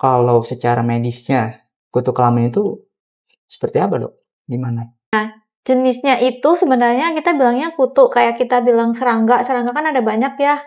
Kalau secara medisnya, kutu kelamin itu seperti apa, Dok? Gimana? Jenisnya itu sebenarnya kita bilangnya kutu, kayak kita bilang serangga kan ada banyak ya,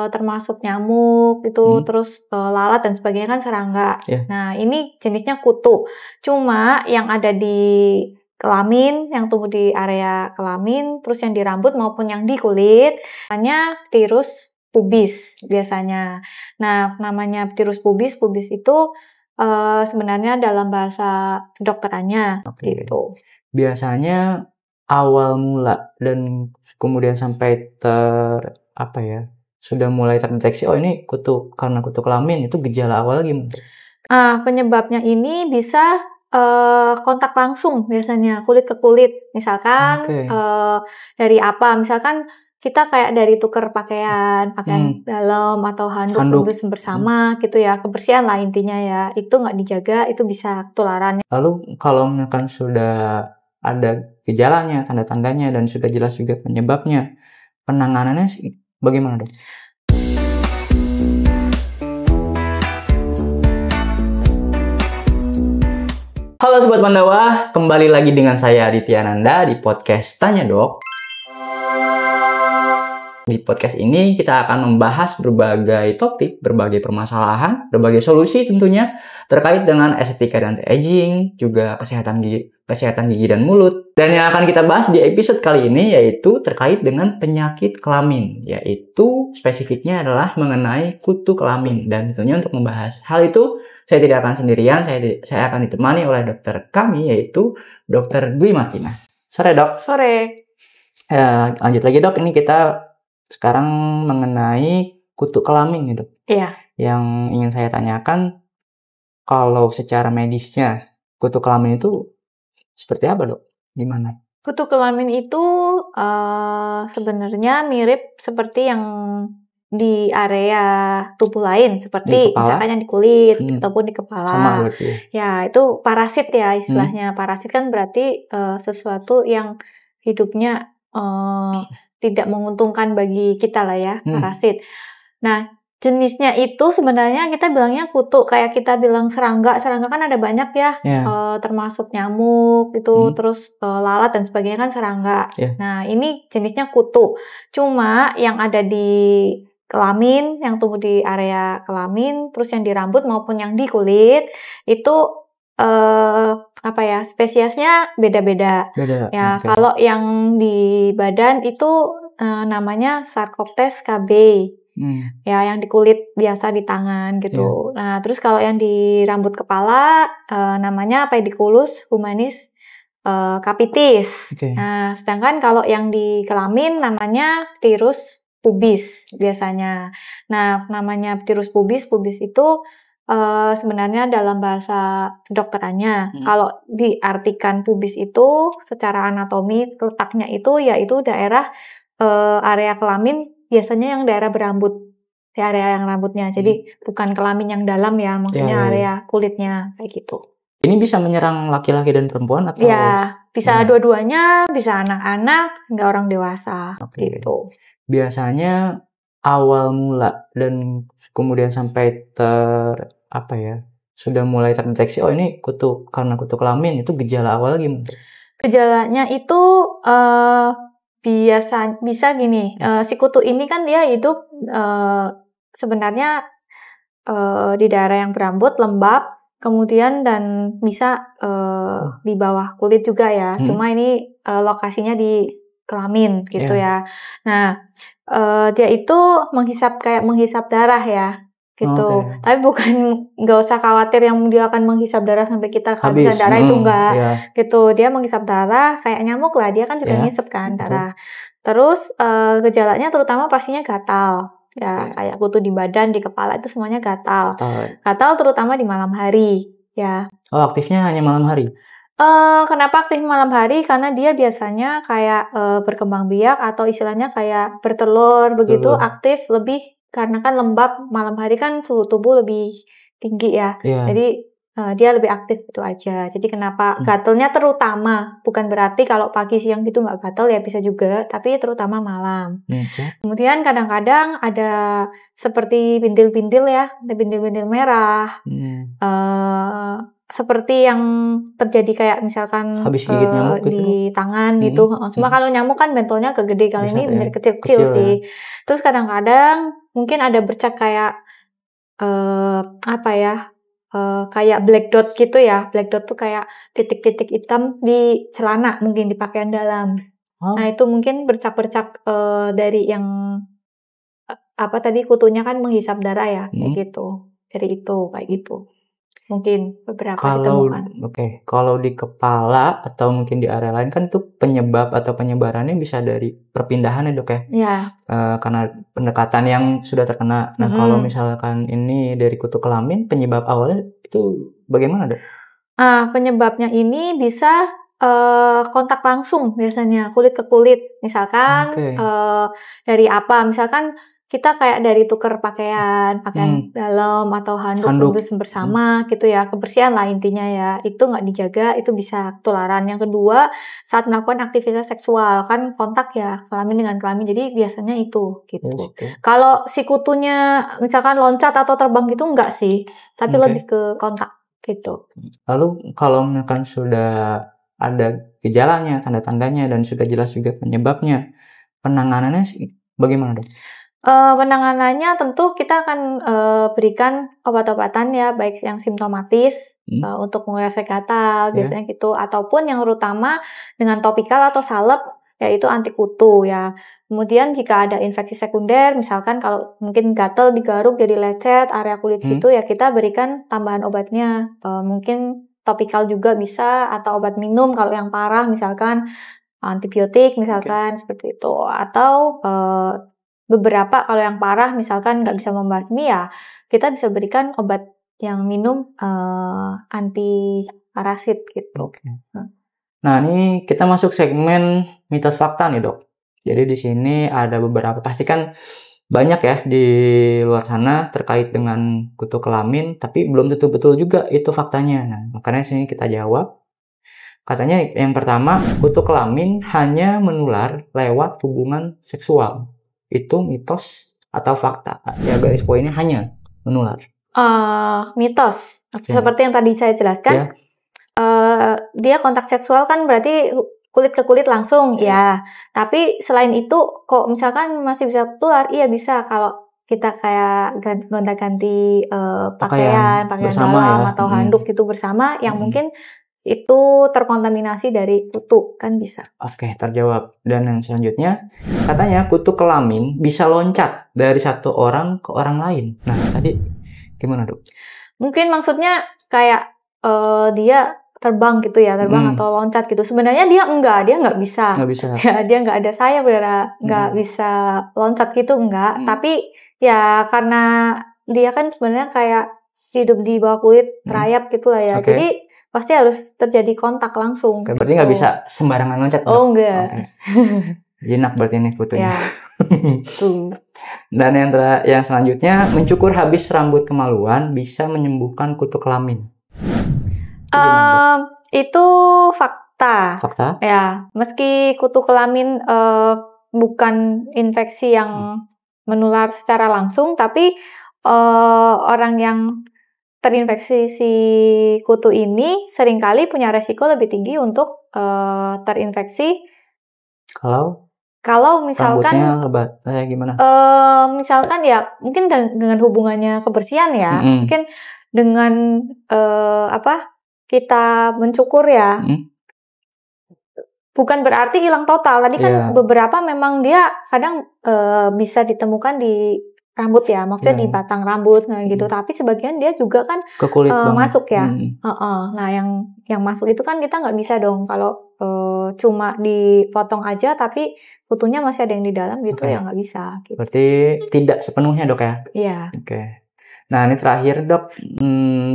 termasuk nyamuk itu, terus lalat dan sebagainya kan serangga. Nah ini jenisnya kutu, cuma yang ada di kelamin, yang tumbuh di area kelamin, terus yang di rambut maupun yang di kulit, namanya Pterus pubis biasanya. Nah namanya Pterus pubis itu sebenarnya dalam bahasa kedokterannya gitu. Biasanya awal mula dan kemudian sampai sudah mulai terdeteksi, oh ini karena kutu kelamin, itu gejala awal gimana? Penyebabnya ini bisa kontak langsung biasanya, kulit ke kulit. Misalkan dari apa? Misalkan kita kayak dari tuker pakaian dalam atau handuk bersama gitu ya, kebersihan lah intinya ya. Itu nggak dijaga, itu bisa ketularan. Lalu kalau misalkan sudah ada gejalanya, tanda-tandanya, dan sudah jelas juga penyebabnya, penanganannya bagaimana, Dok? Halo Sobat Pandawa, kembali lagi dengan saya Aditya Nanda di podcast Tanya Dok. Di podcast ini kita akan membahas berbagai topik, berbagai permasalahan, berbagai solusi tentunya terkait dengan estetika dan anti-aging, juga kesehatan gigi dan mulut. Dan yang akan kita bahas di episode kali ini yaitu terkait dengan penyakit kelamin, yaitu spesifiknya adalah mengenai kutu kelamin. Dan tentunya untuk membahas hal itu saya tidak akan sendirian, saya akan ditemani oleh dokter kami yaitu Dr. Dwi Martina. Sore, Dok. Sore. Lanjut lagi, Dok. Ini kita sekarang mengenai kutu kelamin nih, Dok. Iya. Yang ingin saya tanyakan, kalau secara medisnya kutu kelamin itu seperti apa, Dok? Gimana? Kutu kelamin itu sebenarnya mirip seperti yang di area tubuh lain, seperti misalkan yang di kulit ataupun di kepala. Sama berarti. Ya, itu parasit ya istilahnya. Parasit kan berarti sesuatu yang hidupnya tidak menguntungkan bagi kita lah ya, parasit. Nah, jenisnya itu sebenarnya kita bilangnya kutu, kayak kita bilang serangga kan ada banyak ya, termasuk nyamuk itu, terus lalat dan sebagainya kan serangga. Nah, ini jenisnya kutu, cuma yang ada di kelamin, yang tumbuh di area kelamin, terus yang di rambut maupun yang di kulit, itu spesiesnya beda-beda. Ya, kalau yang di badan itu namanya Sarcoptes KB. Ya, yang di kulit biasa di tangan gitu. Nah, terus kalau yang di rambut kepala namanya Paediculus humanis capitis. Nah, sedangkan kalau yang di kelamin namanya Pterus pubis biasanya. Nah, namanya Pterus pubis itu sebenarnya dalam bahasa kedokterannya. Kalau diartikan pubis itu secara anatomi letaknya itu yaitu daerah area kelamin, biasanya yang daerah berambut, di area yang rambutnya. Jadi bukan kelamin yang dalam ya, maksudnya area kulitnya kayak gitu. Ini bisa menyerang laki-laki dan perempuan atau? Ya, bisa dua-duanya, bisa anak-anak, hingga orang dewasa gitu. Biasanya awal mula dan kemudian sampai sudah mulai terdeteksi, oh ini karena kutu kelamin, itu gejala awal gimana? Gejalanya itu bisa gini, si kutu ini kan dia hidup sebenarnya di daerah yang berambut, lembab, kemudian dan bisa di bawah kulit juga ya. Cuma ini lokasinya di kelamin gitu ya. Nah, dia itu menghisap darah ya. Gitu. Tapi bukan, nggak usah khawatir yang dia akan menghisap darah sampai kita kehabisan darah, itu enggak. Gitu. Dia menghisap darah kayak nyamuk lah, dia kan juga ngisep kan darah. Terus gejalanya terutama pastinya gatal. Ya, kayak kutu di badan, di kepala itu semuanya gatal. Gatal terutama di malam hari, ya. Oh, aktifnya hanya malam hari? Kenapa aktif malam hari? Karena dia biasanya kayak berkembang biak atau istilahnya kayak bertelur begitu, aktif lebih karena kan lembab, malam hari kan suhu tubuh lebih tinggi ya. Jadi dia lebih aktif itu aja. Jadi kenapa gatelnya terutama, bukan berarti kalau pagi siang gitu nggak gatel ya bisa juga, tapi terutama malam. Kemudian kadang-kadang ada seperti bintil-bintil ya, ada bintil-bintil merah. Seperti yang terjadi kayak misalkan habis gigit nyamuk gitu di tangan gitu. Cuma kalau nyamuk kan bentolnya kegede, kali ini menjadi kecil-kecil sih. Ya. Terus kadang-kadang mungkin ada bercak kayak kayak black dot gitu ya. Black dot tuh kayak titik-titik hitam di celana, mungkin di pakaian dalam. Nah itu mungkin bercak-bercak dari yang tadi kutunya kan menghisap darah ya, kayak gitu. Dari itu kayak gitu. Mungkin beberapa ditemukan. Kalau di kepala atau mungkin di area lain kan itu penyebab atau penyebarannya bisa dari perpindahan ya dok ya? Iya. Karena pendekatan yang sudah terkena. Nah kalau misalkan ini dari kutu kelamin, penyebab awalnya itu bagaimana dok? Penyebabnya ini bisa kontak langsung biasanya, kulit ke kulit. Misalkan dari apa? Misalkan kita kayak dari tuker pakaian dalam atau handuk bersama gitu ya, kebersihan lah intinya ya, itu nggak dijaga itu bisa ketularan. Yang kedua, saat melakukan aktivitas seksual kan kontak ya kelamin dengan kelamin, jadi biasanya itu gitu. Kalau si kutunya misalkan loncat atau terbang gitu enggak sih, tapi lebih ke kontak gitu. Lalu kalau misalkan sudah ada gejalanya, tanda-tandanya dan sudah jelas juga penyebabnya, penanganannya bagaimana dok? Penanganannya tentu kita akan berikan obat-obatan ya, baik yang simptomatis untuk mengurangi gatal biasanya gitu, ataupun yang terutama dengan topikal atau salep yaitu anti kutu ya. Kemudian jika ada infeksi sekunder, misalkan kalau mungkin gatal digaruk jadi lecet area kulit situ ya kita berikan tambahan obatnya, mungkin topikal juga bisa atau obat minum kalau yang parah misalkan antibiotik misalkan seperti itu, atau beberapa kalau yang parah misalkan nggak bisa membasmi ya kita bisa berikan obat yang minum anti parasit gitu. Nah ini kita masuk segmen mitos fakta nih dok. Jadi di sini ada beberapa, pasti kan banyak ya di luar sana terkait dengan kutu kelamin, tapi belum tentu betul juga itu faktanya. Nah makanya sini kita jawab. Katanya yang pertama, kutu kelamin hanya menular lewat hubungan seksual. Itu mitos atau fakta? Ya garis poinnya hanya menular. Mitos. Seperti yang tadi saya jelaskan, dia kontak seksual kan berarti kulit ke kulit langsung ya. Tapi selain itu kok misalkan masih bisa tular? Iya bisa kalau kita kayak gonta-ganti pakaian dalam atau handuk itu bersama yang mungkin itu terkontaminasi dari kutu kan bisa. Oke, terjawab. Dan yang selanjutnya, katanya kutu kelamin bisa loncat dari satu orang ke orang lain. Nah, tadi gimana dok? Mungkin maksudnya kayak dia terbang gitu ya, atau loncat gitu. Sebenarnya dia nggak bisa. Nggak bisa. Ya, dia nggak ada sayap, nggak bisa loncat gitu, enggak. Tapi ya karena dia kan sebenarnya kayak hidup di bawah kulit rayap gitu lah ya. Jadi pasti harus terjadi kontak langsung. Berarti nggak bisa sembarangan loncat? Oh enggak. Jinak berarti ini kutunya. Ya. Dan yang selanjutnya, mencukur habis rambut kemaluan bisa menyembuhkan kutu kelamin. Itu fakta. Fakta? Ya, meski kutu kelamin bukan infeksi yang menular secara langsung, tapi orang yang terinfeksi si kutu ini seringkali punya resiko lebih tinggi untuk terinfeksi. Kalau misalkan rambutnya lebat, gimana? Misalkan ya mungkin dengan hubungannya kebersihan ya, mungkin dengan kita mencukur ya, bukan berarti hilang total. Tadi kan beberapa memang dia kadang bisa ditemukan di rambut ya, maksudnya di batang rambut gitu. Tapi sebagian dia juga kan ke kulit masuk ya. Nah yang masuk itu kan kita nggak bisa dong kalau cuma dipotong aja tapi kutunya masih ada yang di dalam gitu ya nggak bisa. Gitu. Berarti tidak sepenuhnya dok ya? Iya. Oke. Nah ini terakhir dok,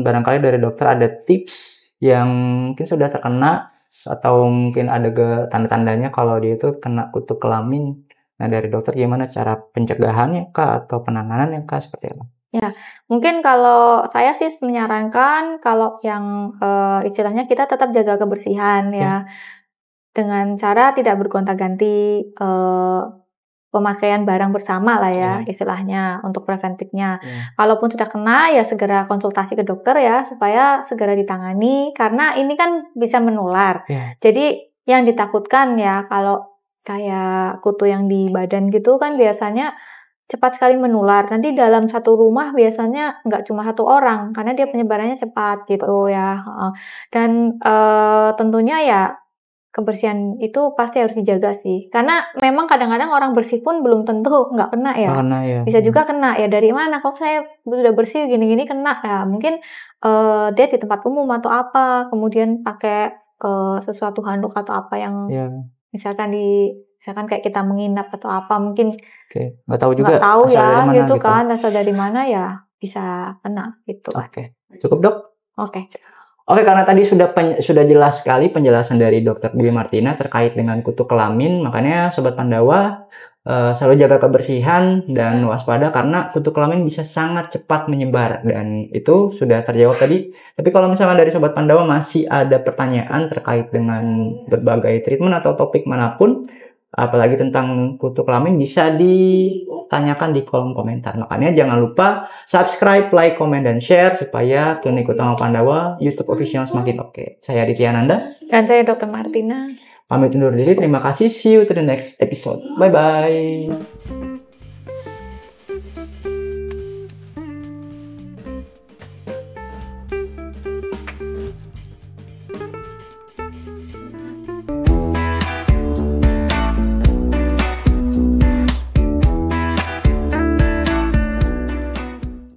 barangkali dari dokter ada tips yang mungkin sudah terkena atau mungkin ada tanda-tandanya kalau dia itu kena kutu kelamin. Nah dari dokter gimana cara pencegahannya kah atau penanganannya kah seperti apa? Ya, mungkin kalau saya sih menyarankan kalau yang istilahnya kita tetap jaga kebersihan ya, dengan cara tidak bergonta-ganti pemakaian barang bersama lah ya, istilahnya untuk preventifnya. Kalaupun sudah kena ya segera konsultasi ke dokter ya supaya segera ditangani karena ini kan bisa menular. Jadi yang ditakutkan ya kalau kayak kutu yang di badan gitu kan biasanya cepat sekali menular. Nanti dalam satu rumah biasanya nggak cuma satu orang karena dia penyebarannya cepat gitu ya. Dan tentunya ya kebersihan itu pasti harus dijaga sih. Karena memang kadang-kadang orang bersih pun belum tentu nggak kena ya. Bisa juga kena ya. Dari mana? Kok saya udah bersih gini-gini kena ya? Mungkin dia di tempat umum atau apa. Kemudian pakai sesuatu handuk atau apa yang misalkan kayak kita menginap atau apa mungkin nggak tahu juga nggak tahu ya gitu kan asal dari mana ya bisa kena gitu kan. Cukup dok? Oke, karena tadi sudah jelas sekali penjelasan dari Dr. Dwi Martina terkait dengan kutu kelamin, makanya Sobat Pandawa selalu jaga kebersihan dan waspada karena kutu kelamin bisa sangat cepat menyebar dan itu sudah terjawab tadi. Tapi kalau misalkan dari Sobat Pandawa masih ada pertanyaan terkait dengan berbagai treatment atau topik manapun, apalagi tentang kutu kelamin bisa ditanyakan di kolom komentar. Makanya jangan lupa subscribe, like, komen, dan share supaya Klinik Utama Pandawa YouTube official semakin oke. Saya Aditya Ananda. Dan saya Dr. Martina. Pamit undur diri. Terima kasih. See you to the next episode. Bye-bye.